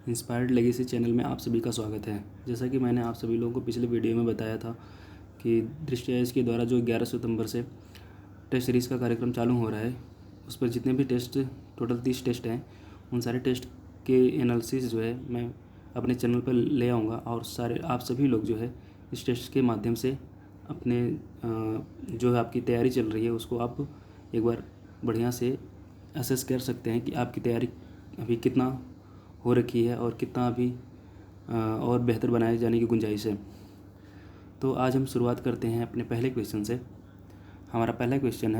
Inspired legacy channel में आप सभी का स्वागत है। जैसा कि मैंने आप सभी लोगों को पिछले वीडियो में बताया था कि दृष्टि आईएएस के द्वारा जो 11 सितंबर से टेस्ट सीरीज़ का कार्यक्रम चालू हो रहा है, उस पर जितने भी टेस्ट, टोटल 30 टेस्ट हैं, उन सारे टेस्ट के एनालिसिस जो है मैं अपने चैनल पर ले आऊँगा और सारे आप सभी लोग जो है इस टेस्ट के माध्यम से अपने जो है आपकी तैयारी चल रही है उसको आप एक बार बढ़िया से असेस कर सकते हैं कि आपकी तैयारी अभी कितना हो रखी है और कितना अभी और बेहतर बनाए जाने की गुंजाइश है। तो आज हम शुरुआत करते हैं अपने पहले क्वेश्चन से। हमारा पहला क्वेश्चन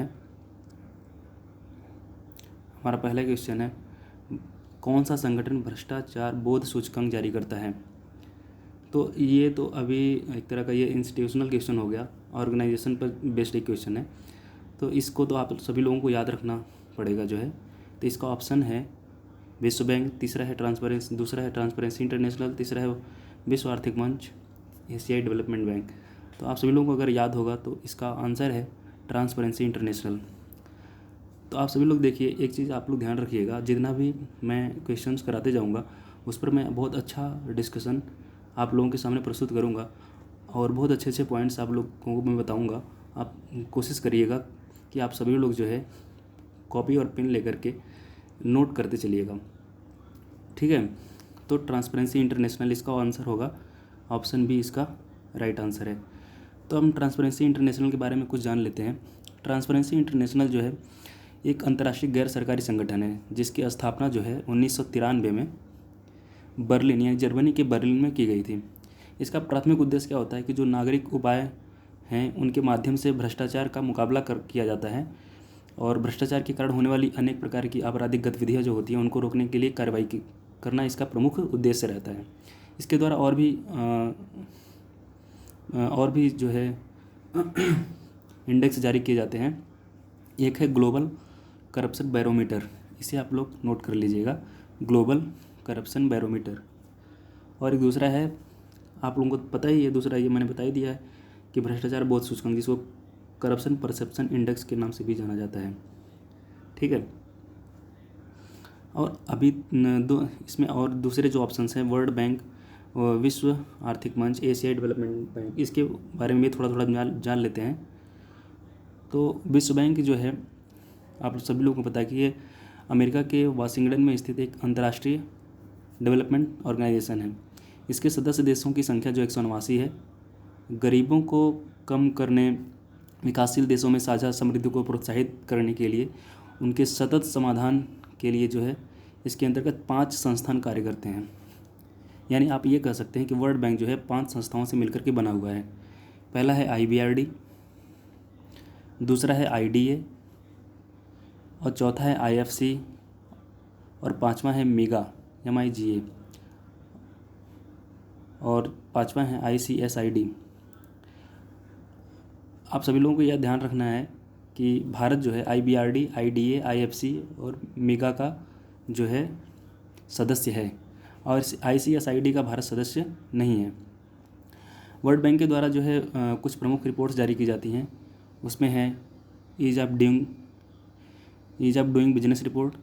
है कौन सा संगठन भ्रष्टाचार बोध सूचकांक जारी करता है। तो ये तो अभी एक तरह का ये इंस्टीट्यूशनल क्वेश्चन हो गया, ऑर्गेनाइजेशन पर बेस्ड एक क्वेश्चन है, तो इसको तो आप सभी लोगों को याद रखना पड़ेगा जो है। तो इसका ऑप्शन है विश्व बैंक, दूसरा है ट्रांसपेरेंसी इंटरनेशनल, तीसरा है विश्व आर्थिक मंच, एशियाई डेवलपमेंट बैंक। तो आप सभी लोगों को अगर याद होगा तो इसका आंसर है ट्रांसपेरेंसी इंटरनेशनल। तो आप सभी लोग देखिए, एक चीज़ आप लोग ध्यान रखिएगा, जितना भी मैं क्वेश्चंस कराते जाऊंगा उस पर मैं बहुत अच्छा डिस्कशन आप लोगों के सामने प्रस्तुत करूंगा और बहुत अच्छे अच्छे पॉइंट्स आप लोगों को मैं बताऊंगा। आप कोशिश करिएगा कि आप सभी लोग जो है कॉपी और पेन लेकर के नोट करते चलिएगा, ठीक है। तो ट्रांसपेरेंसी इंटरनेशनल इसका आंसर होगा, ऑप्शन बी इसका राइट आंसर है। तो हम ट्रांसपेरेंसी इंटरनेशनल के बारे में कुछ जान लेते हैं। ट्रांसपेरेंसी इंटरनेशनल जो है एक अंतर्राष्ट्रीय गैर सरकारी संगठन है जिसकी स्थापना जो है 1993 में बर्लिन यानी जर्मनी के बर्लिन में की गई थी। इसका प्राथमिक उद्देश्य क्या होता है कि जो नागरिक उपाय हैं उनके माध्यम से भ्रष्टाचार का मुकाबला किया जाता है और भ्रष्टाचार के कारण होने वाली अनेक प्रकार की आपराधिक गतिविधियाँ जो होती हैं उनको रोकने के लिए कार्रवाई करना इसका प्रमुख उद्देश्य रहता है। इसके द्वारा और भी जो है इंडेक्स जारी किए जाते हैं। एक है ग्लोबल करप्शन बैरोमीटर, इसे आप लोग नोट कर लीजिएगा, ग्लोबल करप्शन बैरोमीटर। और एक दूसरा है, आप लोगों को पता ही है, दूसरा ये मैंने बता ही दिया है कि भ्रष्टाचार बोध सूचकांक, जिसको करप्शन परसेप्शन इंडेक्स के नाम से भी जाना जाता है, ठीक है। और अभी इसमें और दूसरे जो ऑप्शंस हैं, वर्ल्ड बैंक, विश्व आर्थिक मंच, एशियाई डेवलपमेंट बैंक, इसके बारे में भी थोड़ा थोड़ा जान लेते हैं। तो विश्व बैंक जो है आप सभी लोगों को पता है कि ये अमेरिका के वाशिंगटन में स्थित एक अंतर्राष्ट्रीय डेवलपमेंट ऑर्गेनाइजेशन है। इसके सदस्य देशों की संख्या जो 189 है। गरीबों को कम करने, विकासशील देशों में साझा समृद्धि को प्रोत्साहित करने के लिए, उनके सतत समाधान के लिए जो है इसके अंतर्गत 5 संस्थान कार्य करते हैं। यानी आप ये कह सकते हैं कि वर्ल्ड बैंक जो है 5 संस्थाओं से मिलकर के बना हुआ है। पहला है IBRD, दूसरा है IDA, और चौथा है IFC, और पांचवा है MIGA, और पांचवा है ICSID। आप सभी लोगों को यह ध्यान रखना है कि भारत जो है IBRD, IDA, IFC और MIGA का जो है सदस्य है और ICSID का भारत सदस्य नहीं है। वर्ल्ड बैंक के द्वारा जो है कुछ प्रमुख रिपोर्ट्स जारी की जाती हैं। उसमें है ease of doing business report,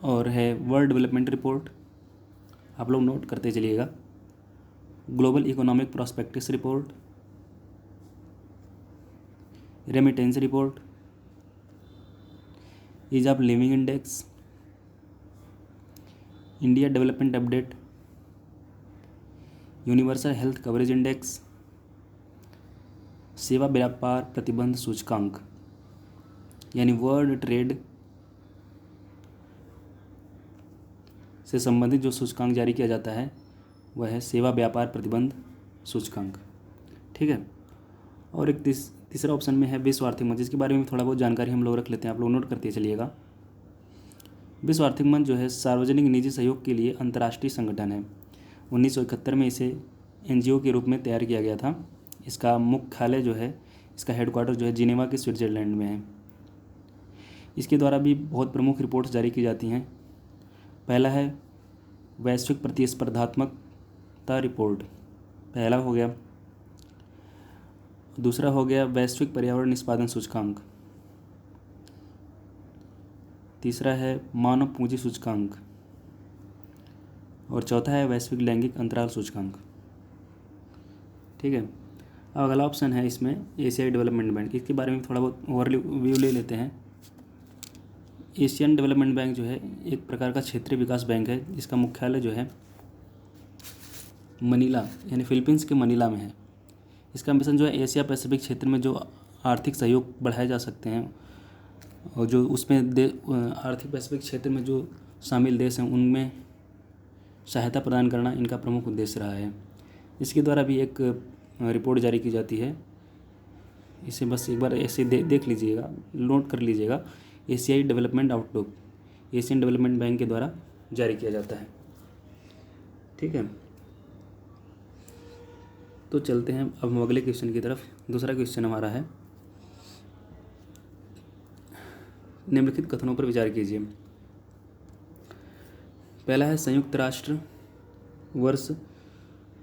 और है वर्ल्ड डेवलपमेंट रिपोर्ट, आप लोग नोट करते चलिएगा, global economic prospects report, remittance report, ease of living index, India development update, universal health coverage index, सेवा व्यापार प्रतिबंध सूचकांक, यानी वर्ल्ड ट्रेड से संबंधित जो सूचकांक जारी किया जाता है वह है सेवा व्यापार प्रतिबंध सूचकांक, ठीक है। और एक तीसरा ऑप्शन में है विश्व आर्थिक मंच, जिसके बारे में थोड़ा बहुत जानकारी हम लोग रख लेते हैं, आप लोग नोट करते चलिएगा। विश्व आर्थिक मंच जो है सार्वजनिक निजी सहयोग के लिए अंतर्राष्ट्रीय संगठन है। 1971 में इसे NGO के रूप में तैयार किया गया था। इसका मुख्यालय जो है, इसका हेडक्वार्टर जो है जिनेवा के स्विट्जरलैंड में है। इसके द्वारा भी बहुत प्रमुख रिपोर्ट्स जारी की जाती हैं। पहला है वैश्विक प्रतिस्पर्धात्मकता रिपोर्ट, पहला हो गया। दूसरा हो गया वैश्विक पर्यावरण निष्पादन सूचकांक। तीसरा है मानव पूंजी सूचकांक। और चौथा है वैश्विक लैंगिक अंतराल सूचकांक। ठीक है। अब अगला ऑप्शन है इसमें एशियाई डेवलपमेंट बैंक। इसके बारे में थोड़ा बहुत ओवरव्यू ले लेते हैं। एशियन डेवलपमेंट बैंक जो है एक प्रकार का क्षेत्रीय विकास बैंक है, जिसका मुख्यालय जो है मनीला यानी फिलीपींस के मनीला में है। इसका मिशन जो है एशिया पैसिफिक क्षेत्र में जो आर्थिक सहयोग बढ़ाए जा सकते हैं और जो उसमें आर्थिक पैसिफिक क्षेत्र में जो शामिल देश हैं उनमें सहायता प्रदान करना इनका प्रमुख उद्देश्य रहा है। इसके द्वारा भी एक रिपोर्ट जारी की जाती है। इसे बस एक बार ऐसे देख लीजिएगा, नोट कर लीजिएगा। एशियाई development outlook Asian development bank के द्वारा जारी किया जाता है। ठीक है, तो चलते हैं अब हम अगले क्वेश्चन की तरफ। दूसरा क्वेश्चन हमारा है, निम्नलिखित कथनों पर विचार कीजिए। पहला है संयुक्त राष्ट्र वर्ष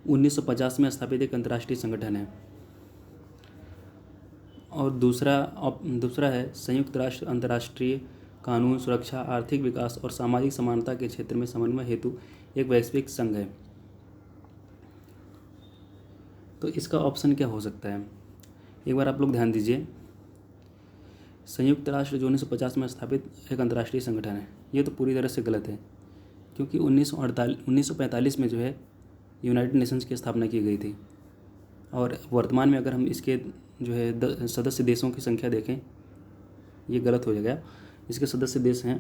1950 में स्थापित एक अंतर्राष्ट्रीय संगठन है। और दूसरा है संयुक्त राष्ट्र अंतर्राष्ट्रीय कानून, सुरक्षा, आर्थिक विकास और सामाजिक समानता के क्षेत्र में समन्वय हेतु एक वैश्विक संघ है। तो इसका ऑप्शन क्या हो सकता है, एक बार आप लोग ध्यान दीजिए। संयुक्त राष्ट्र जो 1950 में स्थापित एक अंतर्राष्ट्रीय संगठन है, ये तो पूरी तरह से गलत है, क्योंकि 1945 में जो है यूनाइटेड नेशंस की स्थापना की गई थी। और वर्तमान में अगर हम इसके जो है सदस्य देशों की संख्या देखें, ये गलत हो जाएगा। इसके सदस्य देश हैं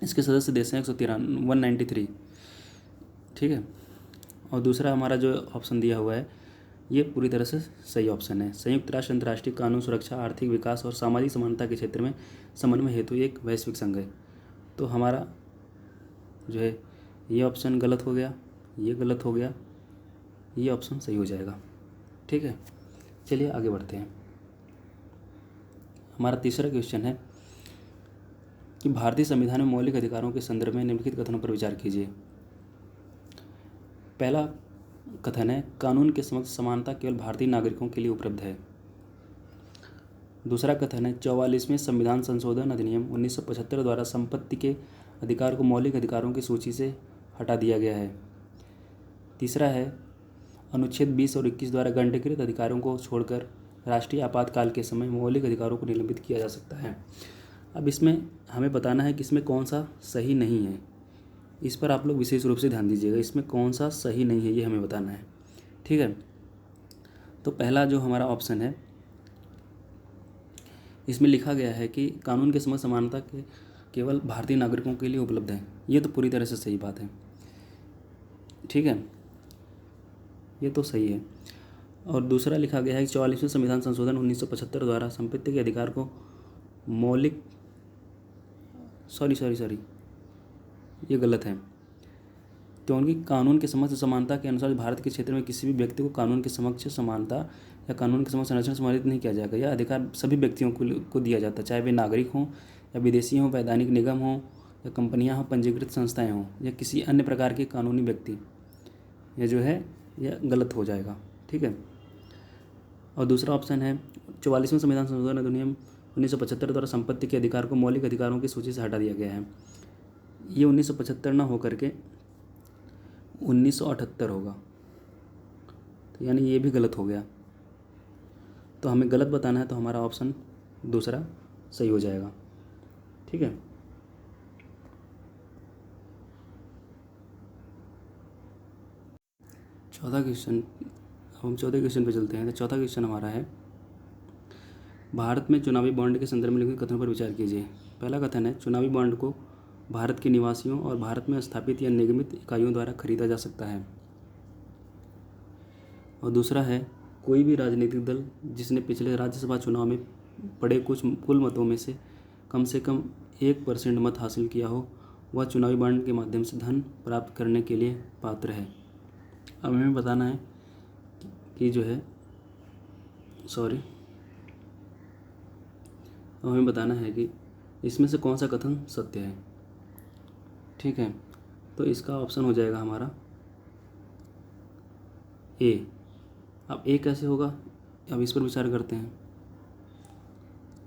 193। ठीक है। और दूसरा हमारा जो ऑप्शन दिया हुआ है ये पूरी तरह से सही ऑप्शन है। संयुक्त राष्ट्र अंतर्राष्ट्रीय कानून, सुरक्षा, आर्थिक विकास और सामाजिक समानता के क्षेत्र में समन्वय हेतु एक वैश्विक संघ है। तो हमारा जो है ये ऑप्शन गलत हो गया, ये गलत हो गया, ये ऑप्शन सही हो जाएगा। ठीक है, चलिए आगे बढ़ते हैं। हमारा तीसरा क्वेश्चन है कि भारतीय संविधान में मौलिक अधिकारों के संदर्भ में निम्नलिखित कथनों पर विचार कीजिए। पहला कथन है कानून के समक्ष समानता केवल भारतीय नागरिकों के लिए उपलब्ध है। दूसरा कथन है 44वें संविधान संशोधन अधिनियम 1975 द्वारा संपत्ति के अधिकार को मौलिक अधिकारों की सूची से हटा दिया गया है। तीसरा है अनुच्छेद 20 और 21 द्वारा गंडीकृत अधिकारों को छोड़कर राष्ट्रीय आपातकाल के समय मौलिक अधिकारों को निलंबित किया जा सकता है। अब इसमें हमें बताना है कि इसमें कौन सा सही नहीं है। इस पर आप लोग विशेष रूप से ध्यान दीजिएगा, इसमें कौन सा सही नहीं है ये हमें बताना है। ठीक है, तो पहला जो हमारा ऑप्शन है इसमें लिखा गया है कि कानून के समक्ष समानता के केवल भारतीय नागरिकों के लिए उपलब्ध है। ये तो पूरी तरह से सही बात है। ठीक है, ये तो सही है। और दूसरा लिखा गया है कि 44वें संविधान संशोधन 1975 द्वारा संपत्ति के अधिकार को मौलिक सॉरी ये गलत है, क्योंकि कानून के समक्ष समानता के अनुसार भारत के क्षेत्र में किसी भी व्यक्ति को कानून के समक्ष समानता या कानून के समक्ष संरक्षण सम्मानित नहीं किया जाएगा। यह अधिकार सभी व्यक्तियों को दिया जाता है, चाहे वे नागरिक हों या विदेशी हों, वैधानिक निगम हों या कंपनियां हों, पंजीकृत संस्थाएं हों या किसी अन्य प्रकार के कानूनी व्यक्ति। यह जो है यह गलत हो जाएगा। ठीक है। और दूसरा ऑप्शन है 44वें संविधान संशोधन अधिनियम 1975 द्वारा संपत्ति के अधिकार को मौलिक अधिकारों की सूची से हटा दिया गया है। ये 1975 ना होकर के 1978 होगा, तो यानी ये भी गलत हो गया। तो हमें गलत बताना है, तो हमारा ऑप्शन दूसरा सही हो जाएगा। ठीक है। चौथा क्वेश्चन, अब हम चौथे क्वेश्चन पे चलते हैं। तो चौथा क्वेश्चन हमारा है भारत में चुनावी बॉन्ड के संदर्भ में लिखित कथनों पर विचार कीजिए। पहला कथन है चुनावी बॉन्ड को भारत के निवासियों और भारत में स्थापित या निगमित इकाइयों द्वारा खरीदा जा सकता है। और दूसरा है कोई भी राजनीतिक दल जिसने पिछले राज्यसभा चुनाव में पड़े कुछ कुल मतों में से कम 1% मत हासिल किया हो, वह चुनावी बॉन्ड के माध्यम से धन प्राप्त करने के लिए पात्र है। अब हमें बताना है कि जो है अब हमें बताना है कि इसमें से कौन सा कथन सत्य है। ठीक है, तो इसका ऑप्शन हो जाएगा हमारा ए। अब ए कैसे होगा, अब इस पर विचार करते हैं।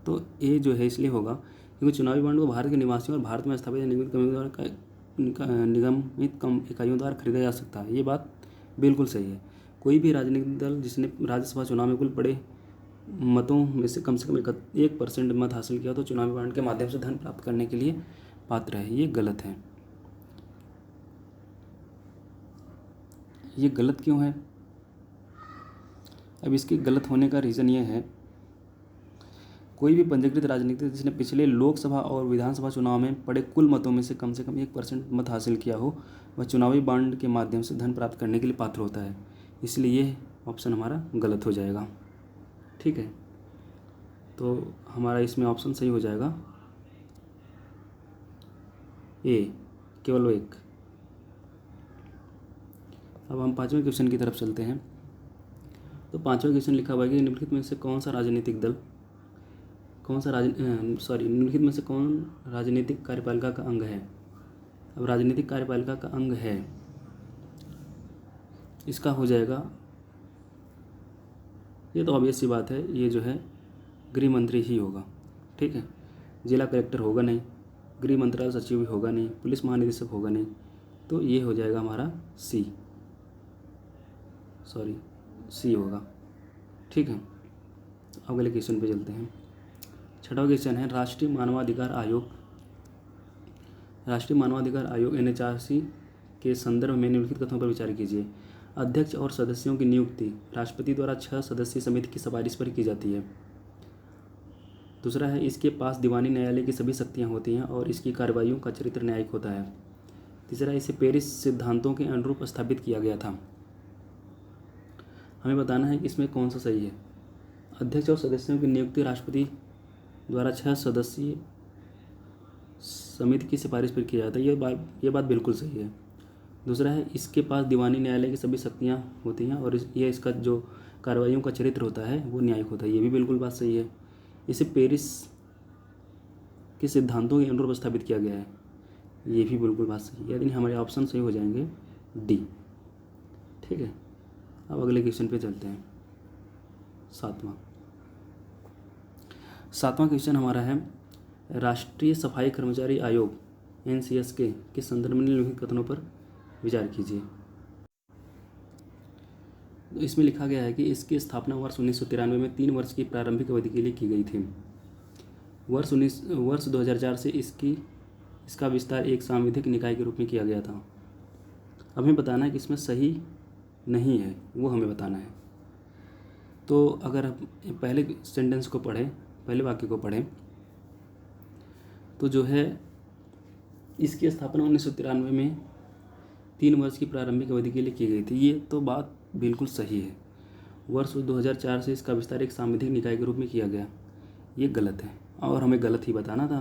तो ए जो है इसलिए होगा क्योंकि चुनावी बॉन्ड को भारत के निवासियों और भारत में स्थापित या निगमित कंपनियों द्वारा निगमित कम इकाइयों द्वारा खरीदा जा सकता है। ये बात बिल्कुल सही है। कोई भी राजनीतिक दल जिसने राज्यसभा चुनाव में कुल पड़े मतों में से कम 1% मत हासिल किया तो चुनावी बॉन्ड के माध्यम से धन प्राप्त करने के लिए पात्र है। ये गलत है। ये गलत क्यों है? अब इसके गलत होने का रीज़न ये है, कोई भी पंजीकृत राजनीतिक जिसने पिछले लोकसभा और विधानसभा चुनाव में पड़े कुल मतों में से कम 1% मत हासिल किया हो वह चुनावी बॉन्ड के माध्यम से धन प्राप्त करने के लिए पात्र होता है। इसलिए ये ऑप्शन हमारा गलत हो जाएगा। ठीक है, तो हमारा इसमें ऑप्शन सही हो जाएगा ए, केवल एक। अब हम पाँचवें क्वेश्चन की तरफ चलते हैं। तो पाँचवें क्वेश्चन लिखा हुआ है कि निम्नलिखित में से कौन सा राजनीतिक दल निम्नलिखित में से कौन राजनीतिक कार्यपालिका का अंग है। अब राजनीतिक कार्यपालिका का अंग है, इसका हो जाएगा, ये तो ऑब्वियस सी बात है, ये जो है गृह मंत्री ही होगा। ठीक है, जिला कलेक्टर होगा नहीं, गृह मंत्रालय सचिव भी होगा नहीं, पुलिस महानिदेशक होगा नहीं, तो ये हो जाएगा हमारा सी होगा। ठीक है, अब अगले क्वेश्चन पे चलते हैं। छठा क्वेश्चन है राष्ट्रीय मानवाधिकार आयोग NHRC के संदर्भ में निम्नलिखित कथनों पर विचार कीजिए। अध्यक्ष और सदस्यों की नियुक्ति राष्ट्रपति द्वारा 6 सदस्यीय समिति की सिफारिश पर की जाती है। दूसरा है इसके पास दीवानी न्यायालय की सभी शक्तियाँ होती हैं और इसकी कार्रवाइयों का चरित्र न्यायिक होता है। तीसरा, इसे पेरिस सिद्धांतों के अनुरूप स्थापित किया गया था। हमें बताना है कि इसमें कौन सा सही है। अध्यक्ष और सदस्यों की नियुक्ति राष्ट्रपति द्वारा 6 सदस्यीय समिति की सिफारिश पर किया जाता है, ये बात बिल्कुल सही है। दूसरा है इसके पास दीवानी न्यायालय की सभी शक्तियाँ होती हैं और ये इसका जो कार्रवाइयों का चरित्र होता है वो न्यायिक होता है, ये भी बिल्कुल बात सही है। इसे पेरिस के सिद्धांतों के अनुरूप स्थापित किया गया है, ये भी बिल्कुल बात सही है। यानी हमारे ऑप्शन सही हो जाएंगे डी। ठीक है, अब अगले क्वेश्चन पे चलते हैं। सातवां क्वेश्चन हमारा है राष्ट्रीय सफाई कर्मचारी आयोग NCSK के संदर्भ में निम्नलिखित कथनों पर विचार कीजिए। तो इसमें लिखा गया है कि इसकी स्थापना वर्ष 1993 में 3 वर्ष की प्रारंभिक अवधि के लिए की गई थी। वर्ष 2004 से इसका विस्तार एक सांविधिक निकाय के रूप में किया गया था। अब हमें बताना है कि इसमें सही नहीं है, वो हमें बताना है। तो अगर हम पहले सेंटेंस को पढ़ें, पहले वाक्य को पढ़ें, तो जो है इसकी स्थापना 1993 में 3 वर्ष की प्रारंभिक अवधि के लिए की गई थी, ये तो बात बिल्कुल सही है। वर्ष 2004 से इसका विस्तार एक सांविधिक निकाय के रूप में किया गया, ये गलत है और हमें गलत ही बताना था,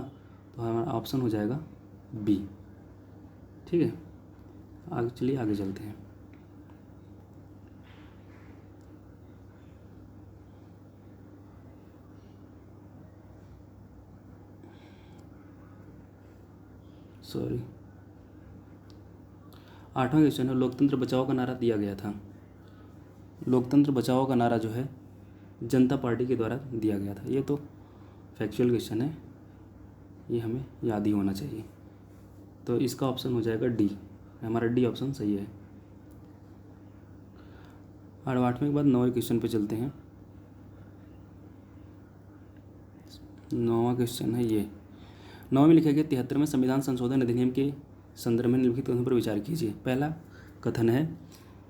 तो हमारा ऑप्शन हो जाएगा बी। ठीक है, चलिए आगे चलते हैं। आठवां क्वेश्चन है लोकतंत्र बचाओ का नारा दिया गया था। लोकतंत्र बचाओ का नारा जो है जनता पार्टी के द्वारा दिया गया था। ये तो फैक्चुअल क्वेश्चन है, ये हमें याद ही होना चाहिए। तो इसका ऑप्शन हो जाएगा डी, हमारा डी ऑप्शन सही है। और 8वें के बाद 9वें क्वेश्चन पे चलते हैं। 9वां क्वेश्चन है ये। 9वें में लिखा गया 73वें संविधान संशोधन अधिनियम के संदर्भ में निम्नलिखित कथनों पर विचार कीजिए। पहला कथन है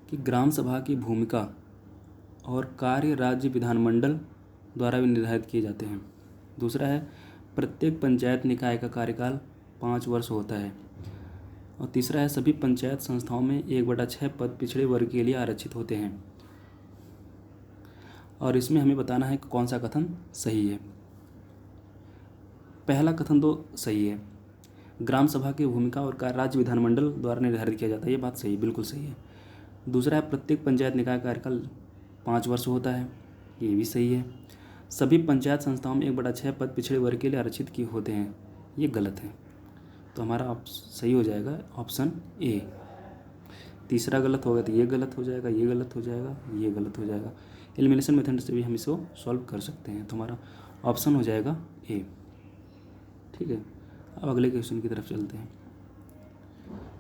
कि ग्राम सभा की भूमिका और कार्य राज्य विधानमंडल द्वारा भी निर्धारित किए जाते हैं। दूसरा है प्रत्येक पंचायत निकाय का कार्यकाल 5 वर्ष होता है। और तीसरा है सभी पंचायत संस्थाओं में 1/6 पद पिछड़े वर्ग के लिए आरक्षित होते हैं। और इसमें हमें बताना है कि कौन सा कथन सही है। पहला कथन तो सही है, ग्राम सभा की भूमिका और कार्य राज्य विधानमंडल द्वारा निर्धारित किया जाता है, ये बात सही, बिल्कुल सही है। दूसरा है प्रत्येक पंचायत निकाय का कार्यकाल 5 वर्ष होता है, ये भी सही है। सभी पंचायत संस्थाओं में 1/6 पद पिछड़े वर्ग के लिए आरक्षित किए होते हैं, ये गलत है। तो हमारा सही हो जाएगा ऑप्शन ए। तीसरा गलत होगा तो ये गलत हो जाएगा, ये गलत हो जाएगा, ये गलत हो जाएगा। एलिमिनेशन मेथड से भी हम इसको सॉल्व कर सकते हैं, तो हमारा ऑप्शन हो जाएगा ए। ठीक है, अब अगले क्वेश्चन की तरफ चलते हैं।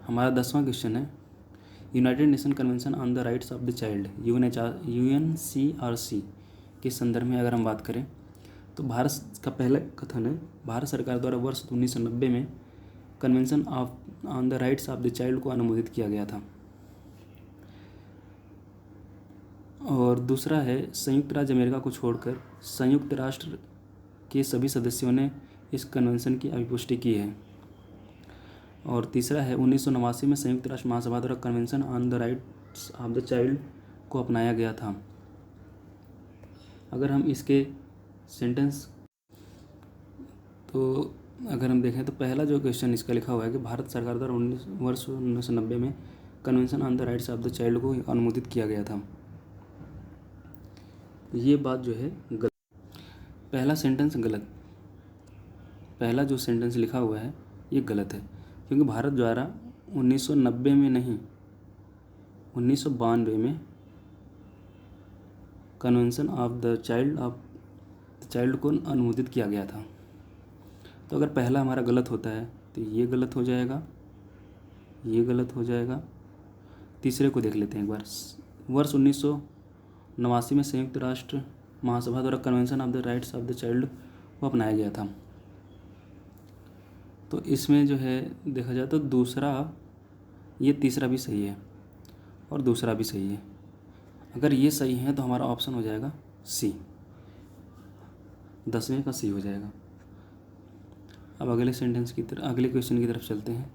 हमारा 10वां क्वेश्चन है, United nation convention on the rights of the child UNCRC के संदर्भ में अगर हम बात करें तो भारत का पहला कथन है, भारत सरकार द्वारा वर्ष 1990 में convention on the rights of the child को अनुमोदित किया गया था। और दूसरा है, संयुक्त राज्य अमेरिका को छोड़कर संयुक्त राष्ट्र के सभी सदस्यों ने इस कन्वेंशन की अभिपुष्टि की है। और तीसरा है, 1989 में संयुक्त राष्ट्र महासभा द्वारा convention on the rights of the child को अपनाया गया था। अगर हम इसके सेंटेंस तो अगर हम देखें तो पहला जो क्वेश्चन इसका लिखा हुआ है कि भारत सरकार द्वारा वर्ष 1990 में convention on the rights of the child को अनुमोदित किया गया था, ये बात जो है गलत। पहला सेंटेंस गलत, पहला जो सेंटेंस लिखा हुआ है ये गलत है, क्योंकि भारत द्वारा 1990 में नहीं 1992 में कन्वेंशन ऑफ द चाइल्ड को अनुमोदित किया गया था। तो अगर पहला हमारा गलत होता है तो ये गलत हो जाएगा, ये गलत हो जाएगा। तीसरे को देख लेते हैं एक बार। वर्ष 1989 में संयुक्त राष्ट्र महासभा द्वारा convention of the rights of the child को अपनाया गया था। तो इसमें जो है देखा जाए तो दूसरा, ये तीसरा भी सही है और दूसरा भी सही है। अगर ये सही है तो हमारा ऑप्शन हो जाएगा सी, 10वें का सी हो जाएगा। अब अगले क्वेश्चन की तरफ चलते हैं।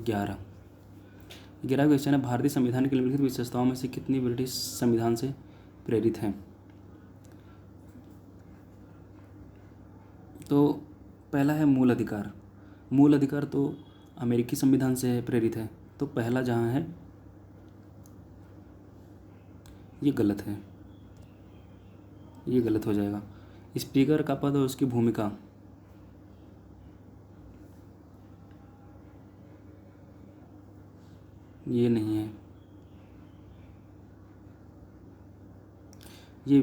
11 क्वेश्चन है, भारतीय संविधान की निम्नलिखित विशेषताओं में से कितनी ब्रिटिश संविधान से प्रेरित हैं? तो पहला है मूल अधिकार। मूल अधिकार तो अमेरिकी संविधान से प्रेरित है, तो पहला जहाँ है ये गलत है, ये गलत हो जाएगा। स्पीकर का पद और उसकी भूमिका, ये नहीं है। ये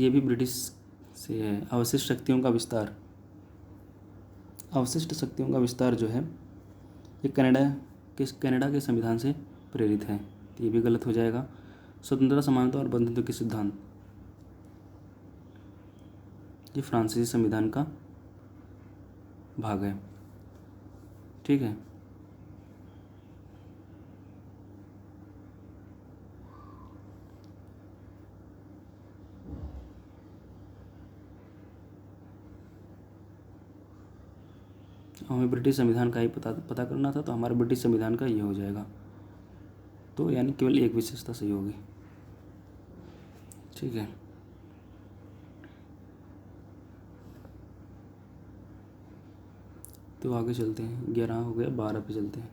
भी ब्रिटिश से है। अवशिष्ट शक्तियों का विस्तार, अवशिष्ट शक्तियों का विस्तार जो है ये कनाडा के संविधान से प्रेरित है, तो ये भी गलत हो जाएगा। स्वतंत्रता, समानता और बंधुत्व के सिद्धांत, ये फ्रांसीसी संविधान का भाग है। ठीक है, हमें ब्रिटिश संविधान का ही पता करना था, तो हमारा ब्रिटिश संविधान का ये हो जाएगा। तो यानी केवल एक विशेषता सही होगी। ठीक है, तो आगे चलते हैं। 11 हो गया, 12 पे चलते हैं।